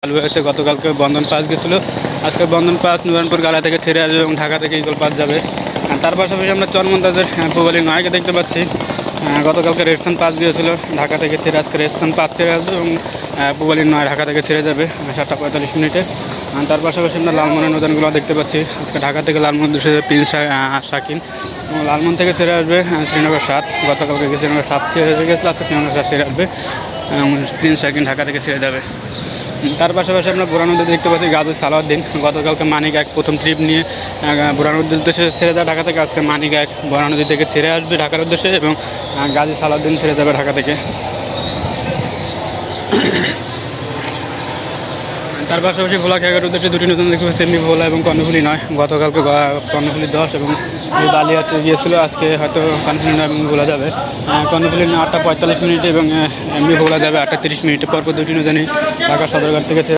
চালু হয়েছে। গতকালকে বন্ধন পাস গেছিলো, আজকে বন্ধন পাস নুরানপুর গালা থেকে ছেড়ে আসবে এবং ঢাকা থেকে ইগল পাস যাবে। তার পাশাপাশি আমরা চরমন্তাজের পূবালী নয়কে দেখতে পাচ্ছি। গতকালকে রেডস্থান পাস গিয়েছিল ঢাকা থেকে ছেড়ে, আজকে রেডস্থান পাস ছেড়ে আসবে এবং পূবালী নয় ঢাকা থেকে ছেড়ে যাবে 7:45। তার পাশাপাশি আমরা লালমনের নৌযানগুলো দেখতে পাচ্ছি। আজকে ঢাকা থেকে লালমন ছেড়ে প্রিন্স শাকিন এবং লালমন থেকে ছেড়ে আসবে শ্রীনগর 7। গতকালকে শ্রীনগর 7 ছেড়ে গেছিলো, আজকে শ্রীনগর 7 ছেড়ে আসবে এবং প্রিন্স শাকিন ঢাকা থেকে ছেড়ে যাবে। তার পাশাপাশি আমরা বুড়া নদী দেখতে পাচ্ছি গাজী সালাউদ্দিন। গতকালকে মানিক এক প্রথম ট্রিপ নিয়ে বুড়া নদীর উদ্দেশ্যে ছেড়ে যায় ঢাকা থেকে, আজকে মানিক এক বুড়া নদী থেকে ছেড়ে আসবে ঢাকার উদ্দেশ্যে এবং গাজী সালাউদ্দিন ছেড়ে যাবে ঢাকা থেকে। তার পাশাপাশি ভোলা খেয়াঘাটের উদ্দেশ্যে দুটি নতুন দেখতে পাচ্ছি, এমনি ভোলা এবং কর্ণফুলী নয়। গতকালকে কর্ণফুলী 10 এবং বালি আছে গিয়েছিলো, আজকে হয়তো কর্ণফুলী নয় এবং ভোলা যাবে। কর্ণফুলী 8:45 এবং এমনি ভোলা যাবে 8:30 পরপর দুটি নৌযানই ঢাকা সদরঘাট থেকে